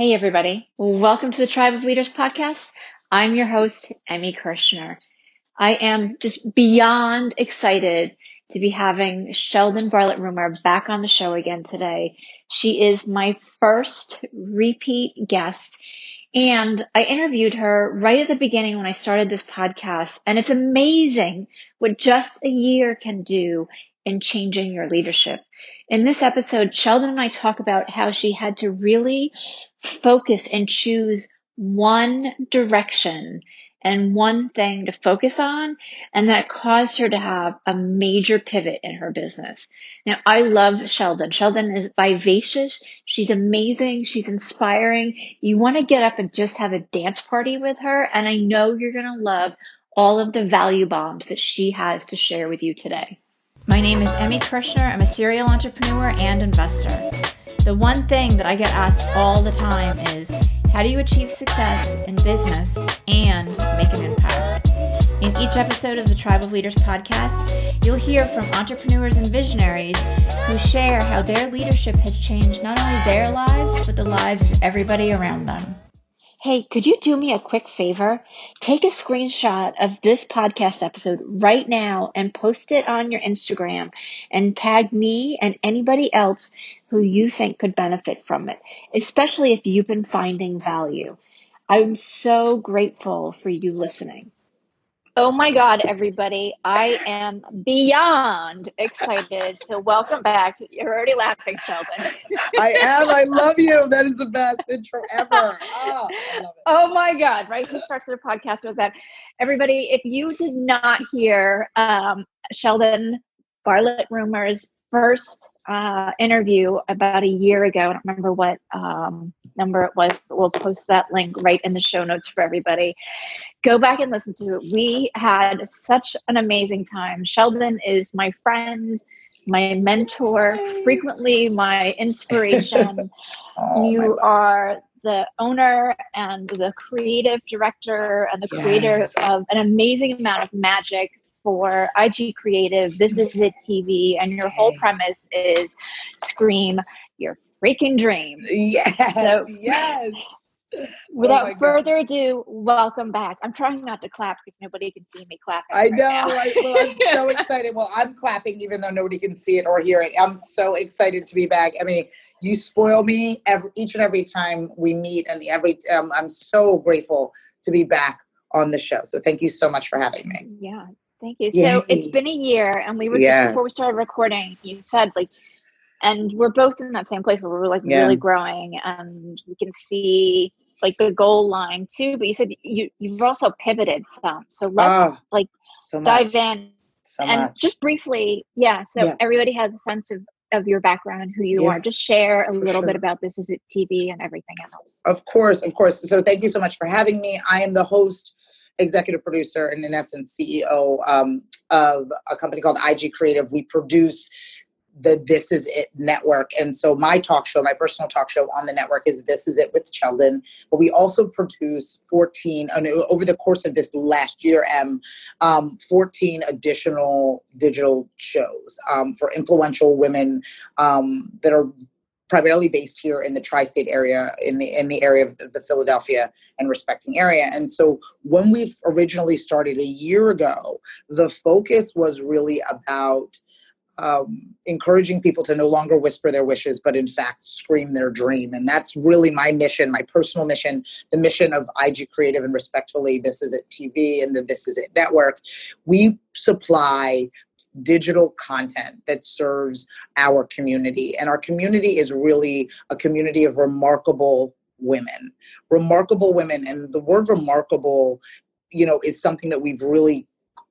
Hey, everybody. Welcome to the Tribe of Leaders podcast. I'm your host, Emmy Kirshner. I am just beyond excited to be having Cheldin Barlatt Rumer back on the show again today. She is my first repeat guest, and I interviewed her right at the beginning when I started this podcast, and it's amazing what just a year can do in changing your leadership. In this episode, Cheldin and I talk about how she had to really focus and choose one direction and one thing to focus on, and that caused her to have a major pivot in her business. Now, I love Cheldin. Cheldin is vivacious. She's amazing. She's inspiring. You want to get up and just have a dance party with her, and I know you're going to love all of the value bombs that she has to share with you today. My name is Emmy Kirshner. I'm a serial entrepreneur and investor. The one thing that I get asked all the time is, how do you achieve success in business and make an impact? In each episode of the Tribe of Leaders podcast, you'll hear from entrepreneurs and visionaries who share how their leadership has changed not only their lives, but the lives of everybody around them. Hey, could you do me a quick favor? Take a screenshot of this podcast episode right now and post it on your Instagram and tag me and anybody else who you think could benefit from it, especially if you've been finding value. I'm so grateful for you listening. Oh my God, everybody. I am beyond excited to welcome back. You're already laughing, Cheldin. I am. I love you. That is the best intro ever. Oh, I love it. Oh my God, right? Who starts their podcast with that? Everybody, if you did not hear Cheldin Barlatt Rumer's first interview about a year ago, I don't remember what number it was, but we'll post that link right in the show notes for everybody. Go back and listen to it. We had such an amazing time. Cheldin is my friend, my mentor, frequently my inspiration. You are the owner and the creative director and the creator of an amazing amount of magic for IG Creative. This is It TV, and your whole premise is scream your freaking dreams. Yes. So, yes. Without further ado, welcome back. I'm trying not to clap because nobody can see me clapping. I know. I'm so excited. Well, I'm clapping even though nobody can see it or hear it. I'm so excited to be back. I mean, you spoil me each and every time we meet, and I'm so grateful to be back on the show. So thank you so much for having me. Yeah, thank you. Yay. So it's been a year, and we were just before we started recording, you said and we're both in that same place where we're really growing, and we can see the goal line too. But you said you've also pivoted some. So let's dive in just briefly. So everybody has a sense of your background and who you are. Just share a little bit about This Is It TV and everything else. Of course. So thank you so much for having me. I am the host, executive producer, and in essence, CEO of a company called IG Creative. We produce the This Is It network. And so my personal talk show on the network is This Is It with Cheldin. But we also produce 14, over the course of this last year, 14 additional digital shows for influential women that are primarily based here in the tri-state area, in the area of the Philadelphia and respecting area. And so when we originally started a year ago, the focus was really about encouraging people to no longer whisper their wishes, but in fact scream their dream. And that's really my mission, my personal mission, the mission of IG Creative and respectfully This Is It TV and the This Is It network. We supply digital content that serves our community. And our community is really a community of remarkable women. Remarkable women. And the word remarkable, is something that we've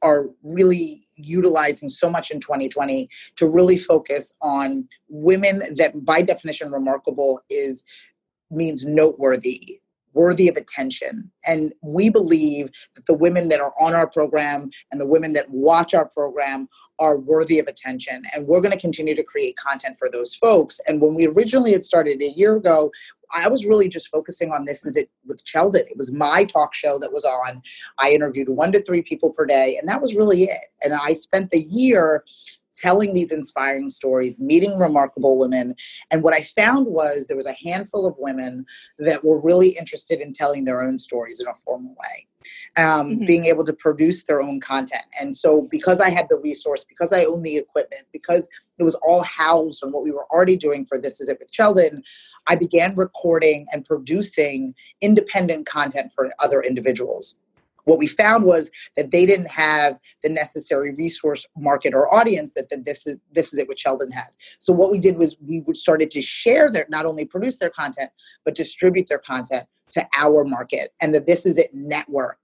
are really utilizing so much in 2020 to really focus on women that by definition remarkable means noteworthy, worthy of attention. And we believe that the women that are on our program and the women that watch our program are worthy of attention. And we're going to continue to create content for those folks. And when we originally had started a year ago, I was really just focusing on This Is It with Cheldin. It was my talk show that was on. I interviewed 1 to 3 people per day, and that was really it. And I spent the year telling these inspiring stories, meeting remarkable women. And what I found was there was a handful of women that were really interested in telling their own stories in a formal way. Being able to produce their own content. And so because I had the resource, because I owned the equipment, because it was all housed on what we were already doing for This Is It With Cheldin, I began recording and producing independent content for other individuals. What we found was that they didn't have the necessary resource, market, or audience that This Is It With Cheldin had. So what we did was we started to share not only produce their content, but distribute their content to our market. And the This Is It network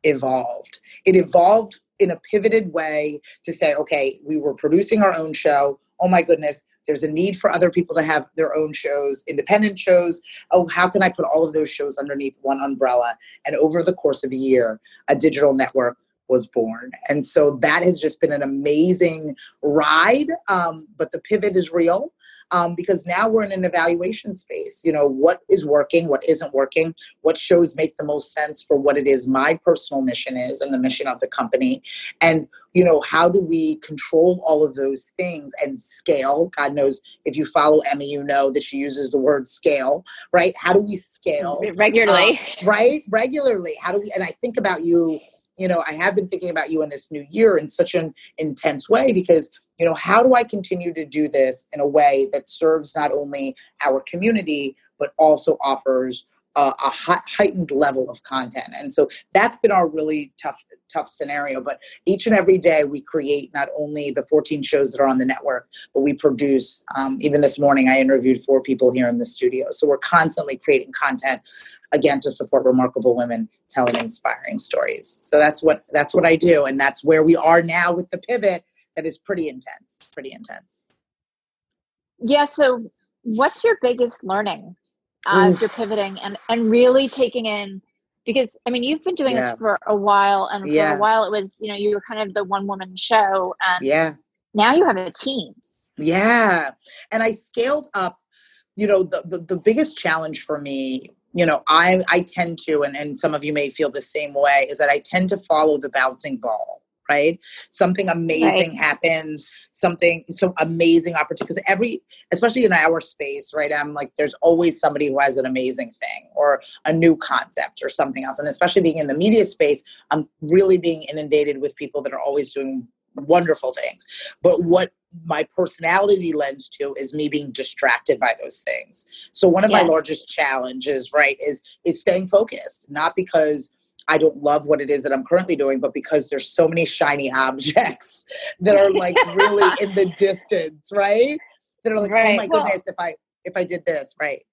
evolved. It evolved in a pivoted way to say, okay, we were producing our own show. Oh my goodness, there's a need for other people to have their own shows, independent shows. Oh, how can I put all of those shows underneath one umbrella? And over the course of a year, a digital network was born. And so that has just been an amazing ride. But the pivot is real. Because now we're in an evaluation space. What is working, what isn't working, what shows make the most sense for what it is my personal mission is and the mission of the company. And, how do we control all of those things and scale? God knows if you follow Emmy, you know that she uses the word scale, right? How do we scale? Regularly. Right? Regularly. How do we, and I think about you, I have been thinking about you in this new year in such an intense way because how do I continue to do this in a way that serves not only our community, but also offers a heightened level of content? And so that's been our really tough scenario. But each and every day we create not only the 14 shows that are on the network, but we produce, even this morning, I interviewed 4 people here in the studio. So we're constantly creating content, again, to support remarkable women telling inspiring stories. So that's what I do. And that's where we are now with the pivot. That is pretty intense. Yeah. So what's your biggest learning as you're pivoting and really taking in, because you've been doing this for a while, and for a while it was, you were kind of the one woman show, and now you have a team. Yeah. And I scaled up, the biggest challenge for me, I tend to, and some of you may feel the same way, is that I tend to follow the bouncing ball. Right? Something amazing happens, some amazing opportunity. Because especially in our space, right? I'm like, there's always somebody who has an amazing thing or a new concept or something else. And especially being in the media space, I'm really being inundated with people that are always doing wonderful things. But what my personality lends to is me being distracted by those things. So one of my largest challenges, right, is staying focused, not because I don't love what it is that I'm currently doing, but because there's so many shiny objects that are like really in the distance, right? That are like, oh my goodness, if I did this, right?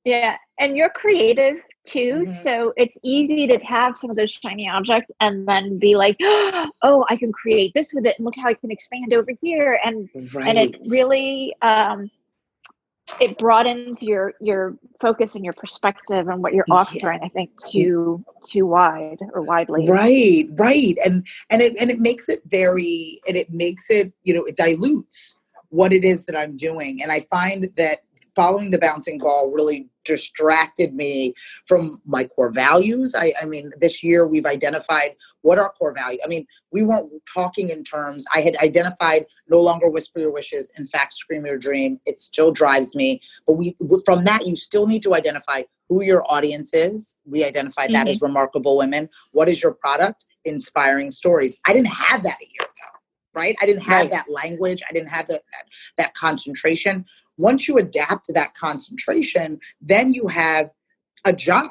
Yeah, and you're creative too, so it's easy to have some of those shiny objects and then be like, oh, I can create this with it, and look how I can expand over here, and it really it broadens your focus and your perspective and what you're offering, I think, too wide or widely. Right. And it makes it it dilutes what it is that I'm doing. And I find that following the bouncing ball really distracted me from my core values. I mean, this year we've identified what our core value. I mean, we weren't talking in terms. I had identified no longer whisper your wishes. In fact, scream your dream. It still drives me. But from that, you still need to identify who your audience is. We identified that as remarkable women. What is your product? Inspiring stories. I didn't have that a year ago, right? I didn't have that language. I didn't have that concentration. Once you adapt to that concentration, then you have a job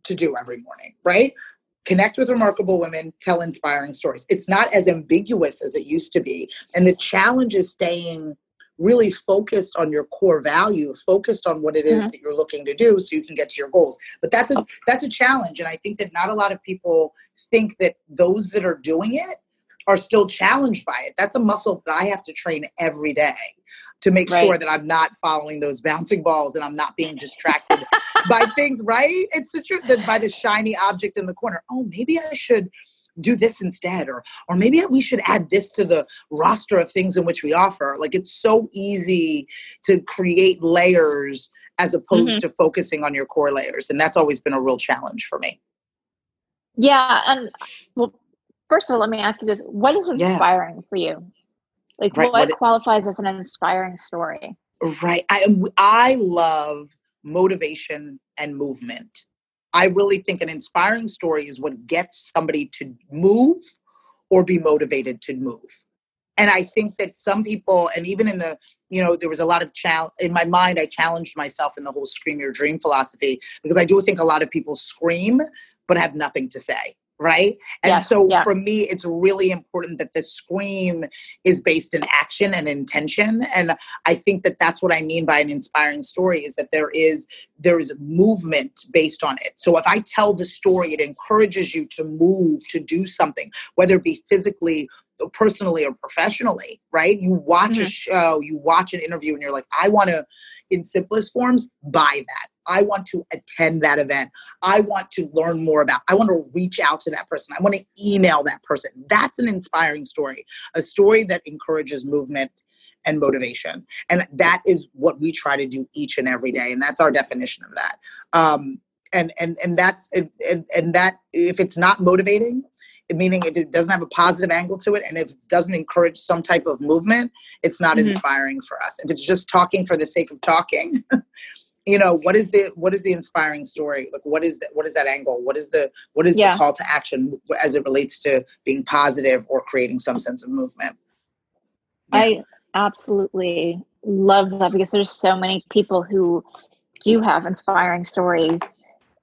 to do every morning, right? Connect with remarkable women, tell inspiring stories. It's not as ambiguous as it used to be. And the challenge is staying really focused on your core value, focused on what it is that you're looking to do so you can get to your goals. But that's a challenge. And I think that not a lot of people think that those that are doing it are still challenged by it. That's a muscle that I have to train every day to make sure that I'm not following those bouncing balls and I'm not being distracted by things, right? It's the truth, that by the shiny object in the corner. Oh, maybe I should do this instead, or maybe we should add this to the roster of things in which we offer. Like, it's so easy to create layers as opposed to focusing on your core layers. And that's always been a real challenge for me. Yeah. And well, first of all, let me ask you this. What is inspiring for you? Like Right. what qualifies as an inspiring story? Right. I love motivation and movement. I really think an inspiring story is what gets somebody to move or be motivated to move. And I think that some people, and even in the, there was a lot of in my mind, I challenged myself in the whole scream your dream philosophy, because I do think a lot of people scream, but have nothing to say. Right. And so for me, it's really important that the scream is based in action and intention. And I think that that's what I mean by an inspiring story, is that there is movement based on it. So if I tell the story, it encourages you to move, to do something, whether it be physically, personally, or professionally, right? You watch a show, you watch an interview, and you're like, I want to, in simplest forms, buy that. I want to attend that event. I want to learn more about, I want to reach out to that person. I want to email that person. That's an inspiring story, a story that encourages movement and motivation. And that is what we try to do each and every day. And that's our definition of that. And that, if it's not motivating, meaning if it doesn't have a positive angle to it, and if it doesn't encourage some type of movement, it's not inspiring for us. If it's just talking for the sake of talking, what is the inspiring story? Like, what is that angle? What is the call to action as it relates to being positive or creating some sense of movement? Yeah. I absolutely love that, because there's so many people who do have inspiring stories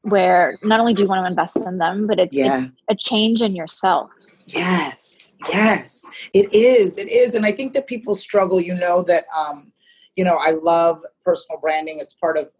where not only do you want to invest in them, but it's a change in yourself. Yes, it is. And I think that people struggle, that, I love personal branding. It's part of,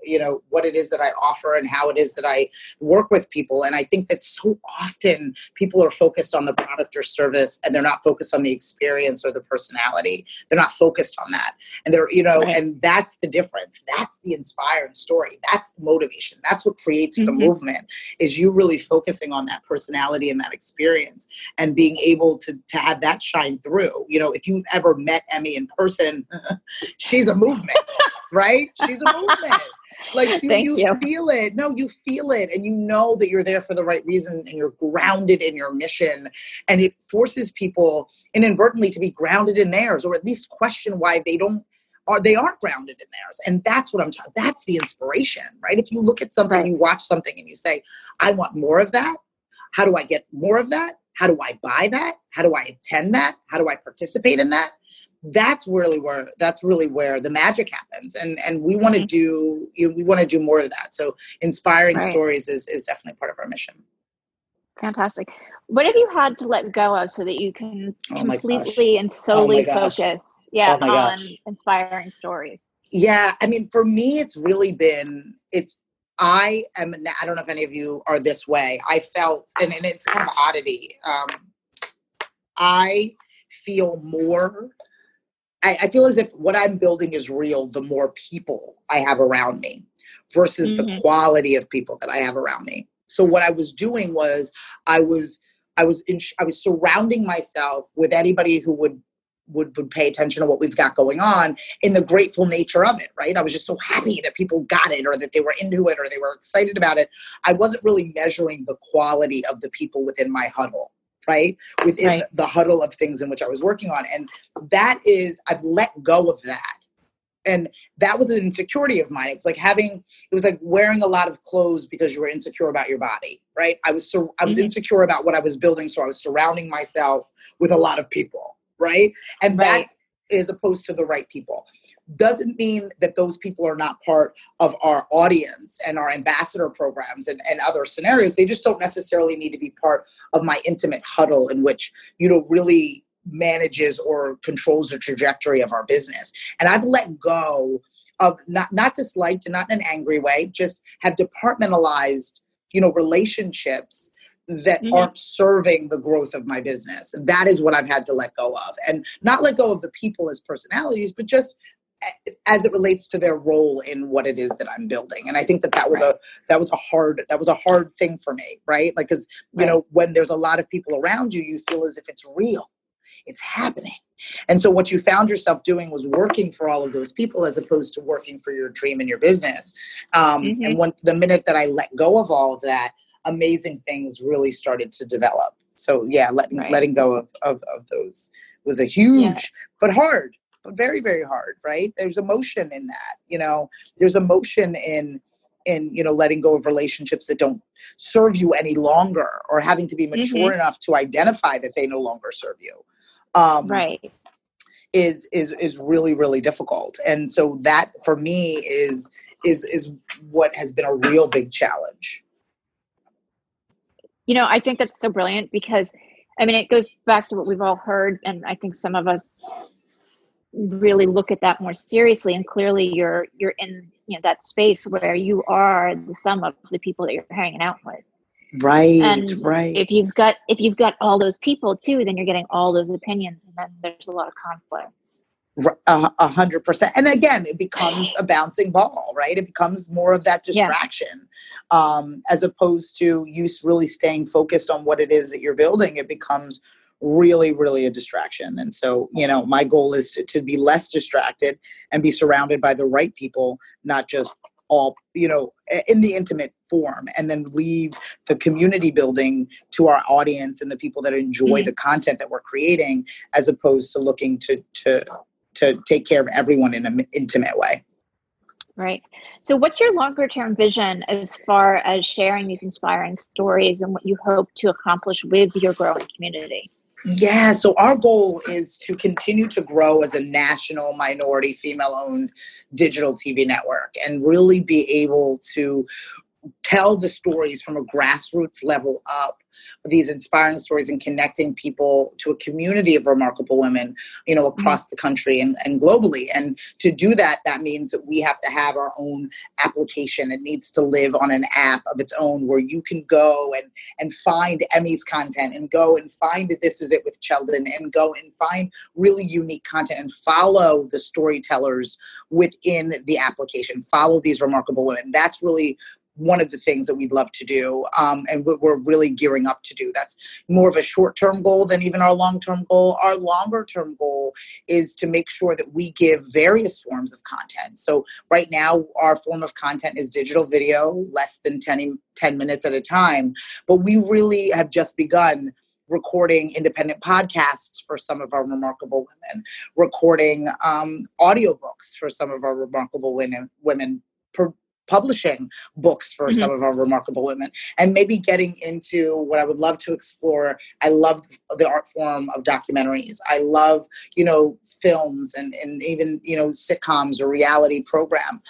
what it is that I offer and how it is that I work with people. And I think that so often people are focused on the product or service, and they're not focused on the experience or the personality. They're not focused on that. And they're, and that's the difference. That's the inspiring story. That's the motivation. That's what creates the movement, is you really focusing on that personality and that experience, and being able to have that shine through. If you've ever met Emmy in person, she's a movement. Right? She's a movement. Like you feel it. No, you feel it. And you know that you're there for the right reason, and you're grounded in your mission. And it forces people inadvertently to be grounded in theirs, or at least question why they aren't grounded in theirs. And that's what that's the inspiration, right? If you look at something, you watch something and you say, I want more of that. How do I get more of that? How do I buy that? How do I attend that? How do I participate in that? That's really where the magic happens. And we want to do, we want to do more of that. So inspiring stories is definitely part of our mission. Fantastic. What have you had to let go of so that you can completely and solely focus on inspiring stories? Yeah. I mean, for me, it's really been, I don't know if any of you are this way. I felt, and it's a commodity. I feel more, I feel as if what I'm building is real the more people I have around me versus the quality of people that I have around me. So what I was doing was I was surrounding myself with anybody who would pay attention to what we've got going on, in the grateful nature of it, right? I was just so happy that people got it, or that they were into it, or they were excited about it. I wasn't really measuring the quality of the people within my huddle. Right? Within the huddle of things in which I was working on. And I've let go of that. And that was an insecurity of mine. It was like wearing a lot of clothes because you were insecure about your body, right? I was insecure about what I was building. So I was surrounding myself with a lot of people, right? And that is opposed to the right people. Doesn't mean that those people are not part of our audience and our ambassador programs and other scenarios. They just don't necessarily need to be part of my intimate huddle, in which, really manages or controls the trajectory of our business. And I've let go of, not disliked and not in an angry way, just have departmentalized, relationships that aren't serving the growth of my business. And that is what I've had to let go of, and not let go of the people as personalities, but just as it relates to their role in what it is that I'm building. And I think that was a hard thing for me, right? Like, cause when there's a lot of people around you, you feel as if it's real, it's happening. And so what you found yourself doing was working for all of those people, as opposed to working for your dream and your business. And the minute that I let go of all of that, amazing things really started to develop. So yeah, letting go of was a huge, but hard, but very, very hard, right? There's emotion in that, there's emotion in, letting go of relationships that don't serve you any longer, or having to be mature enough to identify that they no longer serve you. Right. Is really, really difficult. And so that for me is what has been a real big challenge. I think that's so brilliant because, it goes back to what we've all heard. And I think some of us really look at that more seriously. And clearly you're in that space where you are the sum of the people that you're hanging out with. Right. And right. If you've got all those people too, then you're getting all those opinions, and then there's a lot of conflict. 100%. And again, it becomes a bouncing ball, right? It becomes more of that distraction, as opposed to you really staying focused on what it is that you're building. It becomes really, really a distraction. And so, my goal is to be less distracted and be surrounded by the right people, not just all, in the intimate form, and then leave the community building to our audience and the people that enjoy the content that we're creating, as opposed to looking to take care of everyone in an intimate way. Right. So what's your longer term vision as far as sharing these inspiring stories and what you hope to accomplish with your growing community? Yeah, so our goal is to continue to grow as a national minority female-owned digital TV network, and really be able to tell the stories from a grassroots level up, these inspiring stories, and connecting people to a community of remarkable women, across the country and globally. And to do that, that means that we have to have our own application. It needs to live on an app of its own, where you can go and find Emmy's content, and go and find This Is It With Cheldin, and go and find really unique content, and follow the storytellers within the application. Follow these remarkable women. That's really one of the things that we'd love to do, and we're really gearing up to do. That's more of a short-term goal than even our long-term goal. Our longer-term goal is to make sure that we give various forms of content. So right now, our form of content is digital video, less than 10 minutes at a time. But we really have just begun recording independent podcasts for some of our remarkable women, recording audiobooks for some of our remarkable women, publishing books for some of our remarkable women, and maybe getting into what I would love to explore. I love the art form of documentaries. I love, films and even, sitcoms or reality program.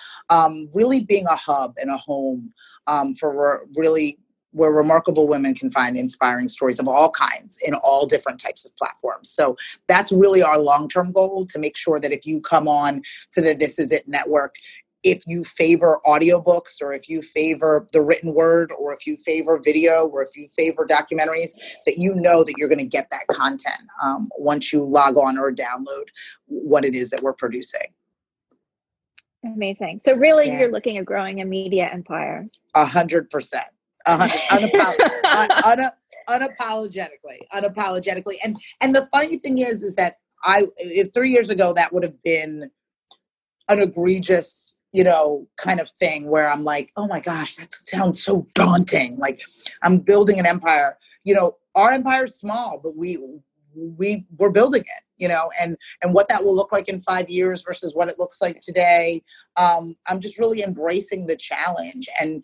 Really being a hub and a home for really where remarkable women can find inspiring stories of all kinds in all different types of platforms. So that's really our long-term goal, to make sure that if you come on to the This Is It network, if you favor audiobooks, or if you favor the written word, or if you favor video, or if you favor documentaries, that that you're going to get that content once you log on or download what it is that we're producing. Amazing. So really, you're looking at growing a media empire. 100%. Unapologetically. And the funny thing is that if 3 years ago, that would have been an egregious, kind of thing where I'm like, oh my gosh, that sounds so daunting. Like, I'm building an empire. Our empire is small, but we're building it, and what that will look like in 5 years versus what it looks like today. I'm just really embracing the challenge, and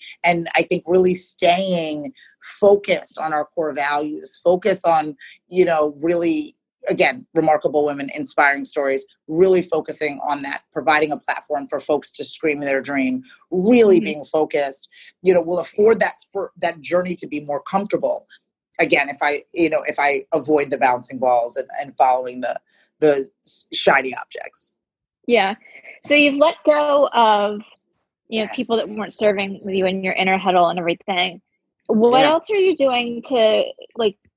I think really staying focused on our core values, focus on, really, again, remarkable women, inspiring stories, really focusing on that, providing a platform for folks to scream their dream, really being focused, will afford that journey to be more comfortable. Again, if I avoid the bouncing balls and following the shiny objects. Yeah. So you've let go of, people that weren't serving with you in your inner huddle and everything. What else are you doing to,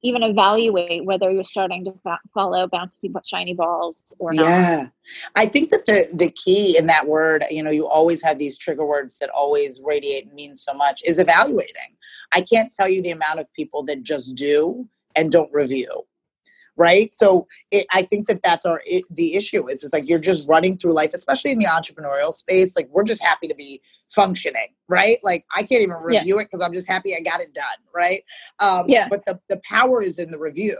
even evaluate whether you're starting to follow bouncy shiny balls or not? Yeah, I think that the key in that word, you always have these trigger words that always radiate and mean so much, is evaluating. I can't tell you the amount of people that just do and don't review. Right. So I think that's the issue is, it's like you're just running through life, especially in the entrepreneurial space. Like, we're just happy to be functioning. Right. Like, I can't even review it because I'm just happy I got it done. Right. But the power is in the review.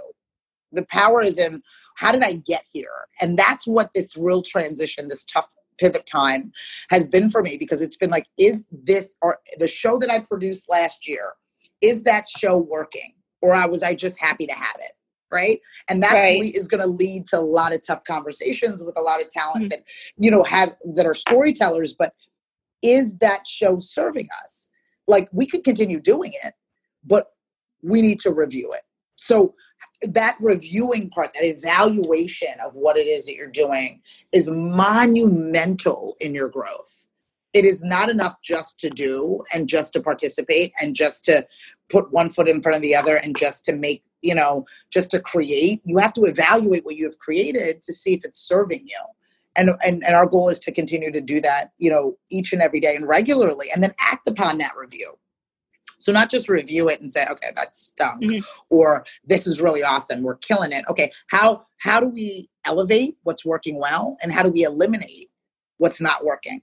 The power is in, how did I get here? And that's what this real transition, this tough pivot time has been for me, because it's been like, is this, or the show that I produced last year, is that show working? Or was I just happy to have it? Right. And that is going to lead to a lot of tough conversations with a lot of talent that, that are storytellers. But is that show serving us? Like, we could continue doing it, but we need to review it. So that reviewing part, that evaluation of what it is that you're doing, is monumental in your growth. It is not enough just to do and just to participate and just to put one foot in front of the other and just to make, just to create. You have to evaluate what you have created to see if it's serving you. And our goal is to continue to do that, each and every day and regularly, and then act upon that review. So not just review it and say, okay, that stunk, or this is really awesome, we're killing it. Okay, how do we elevate what's working well, and how do we eliminate what's not working?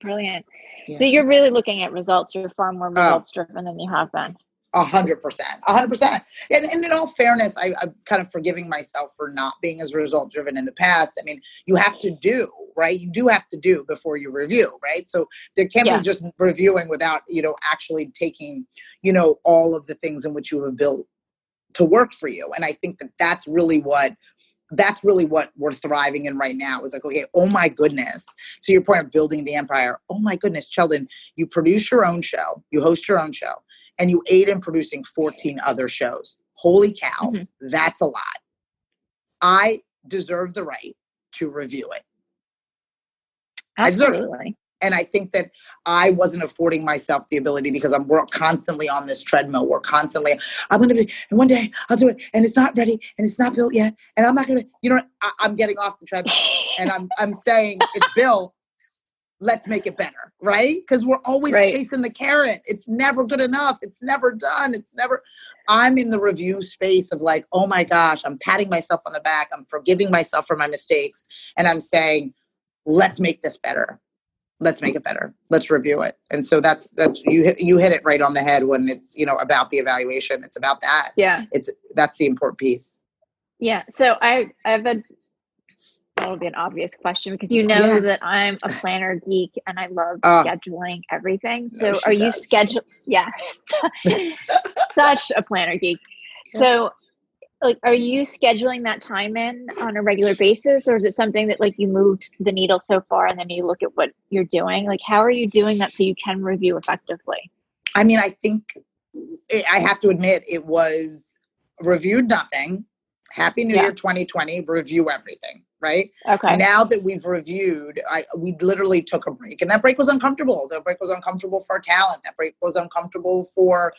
Brilliant. Yeah. So you're really looking at results. You're far more results driven than you have been. 100%. And in all fairness, I'm kind of forgiving myself for not being as result driven in the past. I mean, you have to do, right? You do have to do before you review, right? So there can't be just reviewing without, actually taking, all of the things in which you have built to work for you. And I think that that's really what we're thriving in right now, is like, okay, oh my goodness. To your point of building the empire, oh my goodness, Cheldin, you produce your own show, you host your own show, and you aid in producing 14 other shows. Holy cow, that's a lot. I deserve the right to review it. Absolutely. I deserve it. And I think that I wasn't affording myself the ability, because we're constantly on this treadmill. I'm going to do it, and one day I'll do it, and it's not ready, and it's not built yet, and I'm not going to, I'm getting off the treadmill, and I'm saying it's built. Let's make it better, right? Because we're always chasing the carrot. It's never good enough. It's never done. I'm in the review space of like, oh my gosh, I'm patting myself on the back. I'm forgiving myself for my mistakes. And I'm saying, let's make this better. Let's make it better. Let's review it. And so that's you hit it right on the head when it's, about the evaluation. It's about that. Yeah. That's the important piece. Yeah. So that'll be an obvious question, because that I'm a planner geek and I love scheduling everything. So are you schedule? Yeah, such a planner geek. Yeah. So, like, are you scheduling that time in on a regular basis, or is it something that like you moved the needle so far and then you look at what you're doing? Like, how are you doing that so you can review effectively? I mean, I think I have to admit, it was reviewed nothing. Happy New Year 2020, review everything, right? Okay. Now that we've reviewed, we literally took a break, and that break was uncomfortable. The break was uncomfortable for our talent. That break was uncomfortable for,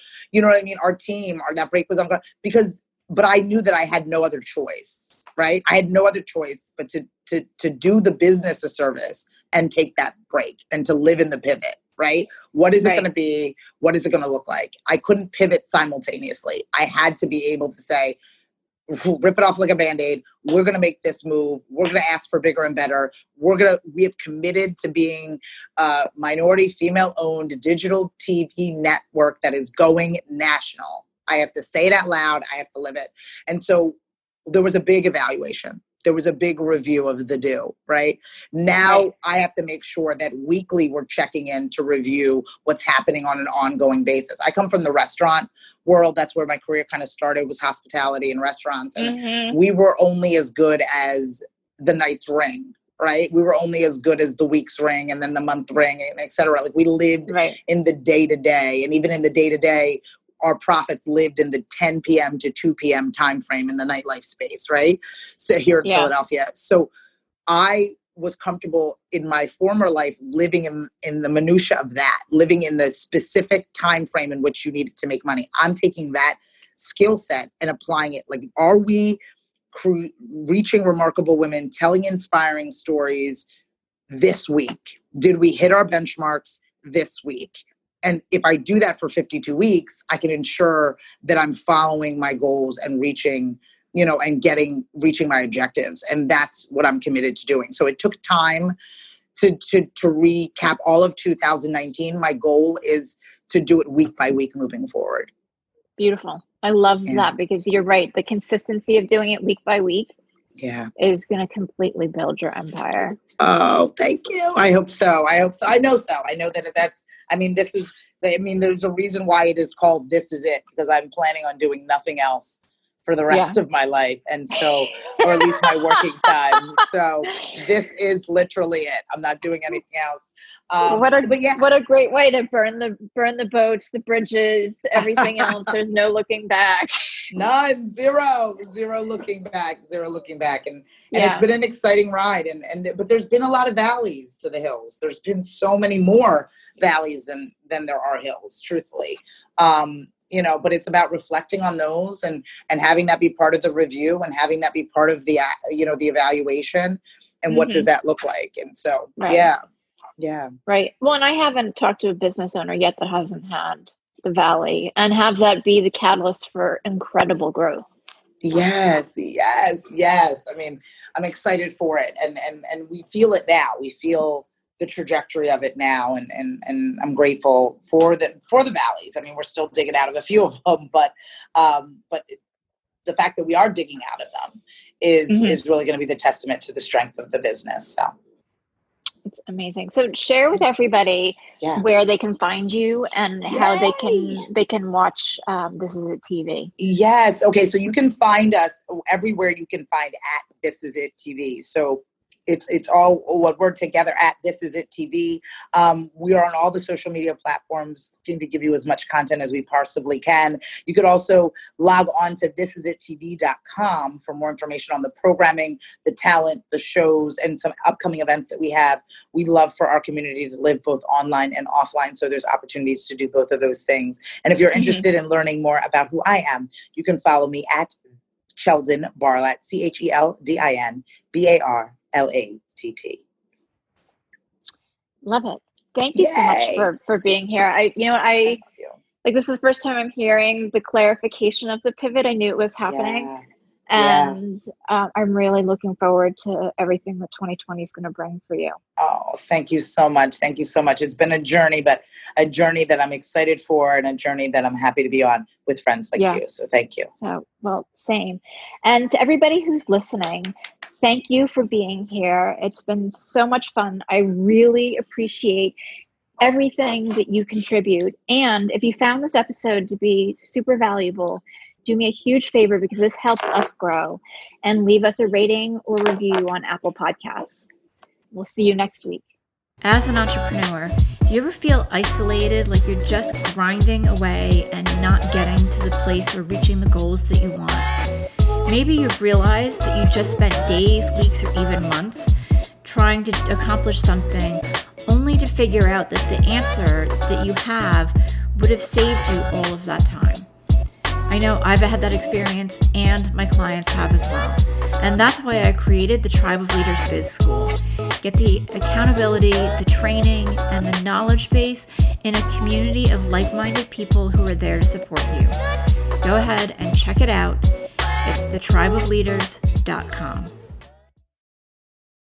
our team, or that break was uncomfortable but I knew that I had no other choice, right? I had no other choice but to do the business a service and take that break and to live in the pivot, right? What is it going to be? What is it going to look like? I couldn't pivot simultaneously. I had to be able to say, rip it off like a Band-Aid. We're going to make this move. We're going to ask for bigger and better. We have committed to being a minority, female-owned digital TV network that is going national. I have to say it out loud. I have to live it. And so there was a big evaluation. There was a big review of the do, right? Now I have to make sure that weekly we're checking in to review what's happening on an ongoing basis. I come from the restaurant world. That's where my career kind of started, was hospitality and restaurants. And we were only as good as the night's ring, right? We were only as good as the week's ring, and then the month ring, and et cetera. Like, we lived in the day-to-day. And even in the day-to-day, our profits lived in the 10 p.m. to 2 p.m. timeframe in the nightlife space, right? So here in Philadelphia. So I was comfortable in my former life living in the minutia of that, living in the specific time frame in which you needed to make money. I'm taking that skill set and applying it. Like, are we reaching remarkable women, telling inspiring stories this week? Did we hit our benchmarks this week? And if I do that for 52 weeks, I can ensure that I'm following my goals and reaching my objectives. And that's what I'm committed to doing. So it took time to recap all of 2019. My goal is to do it week by week moving forward. Beautiful. I love Yeah. that because you're right. The consistency of doing it week by week Yeah. is going to completely build your empire. Oh, thank you. I hope so. I hope so. I know so. I know that's, there's a reason why it is called This Is It, because I'm planning on doing nothing else for the rest of my life. And so, or at least my working time. So this is literally it. I'm not doing anything else. What a great way to burn the boats, the bridges, everything else. There's no looking back. None, zero looking back, and it's been an exciting ride, but there's been a lot of valleys to the hills. There's been so many more valleys than there are hills, truthfully. But it's about reflecting on those and having that be part of the review and having that be part of the the evaluation and what does that look like. And so yeah. Right. Well, and I haven't talked to a business owner yet that hasn't had the valley and have that be the catalyst for incredible growth. Yes. I mean, I'm excited for it, and we feel it now. We feel the trajectory of it now, and I'm grateful for the valleys. I mean, we're still digging out of a few of them, but the fact that we are digging out of them is really going to be the testament to the strength of the business. So. It's amazing. So share with everybody where they can find you and how they can watch This Is It TV. Yes. Okay. So you can find us everywhere you can find at This Is It TV. So it's all one word together at This Is It TV. We are on all the social media platforms, looking to give you as much content as we possibly can. You could also log on to thisisitTV.com for more information on the programming, the talent, the shows, and some upcoming events that we have. We love for our community to live both online and offline, so there's opportunities to do both of those things. And if you're interested in learning more about who I am, you can follow me at Cheldin Barlatt, CheldinBarlatt. Love it. Thank you so much for being here. I like, this is the first time I'm hearing the clarification of the pivot. I knew it was happening. And I'm really looking forward to everything that 2020 is going to bring for you. Oh, thank you so much. Thank you so much. It's been a journey, but a journey that I'm excited for and a journey that I'm happy to be on with friends like you. So thank you. Oh, well, same. And to everybody who's listening, thank you for being here. It's been so much fun. I really appreciate everything that you contribute. And if you found this episode to be super valuable, do me a huge favor, because this helps us grow, and leave us a rating or review on Apple Podcasts. We'll see you next week. As an entrepreneur, do you ever feel isolated, like you're just grinding away and not getting to the place or reaching the goals that you want? Maybe you've realized that you just spent days, weeks, or even months trying to accomplish something, only to figure out that the answer that you have would have saved you all of that time. I know I've had that experience, and my clients have as well. And that's why I created the Tribe of Leaders Biz School. Get the accountability, the training, and the knowledge base in a community of like-minded people who are there to support you. Go ahead and check it out. It's thetribeofleaders.com.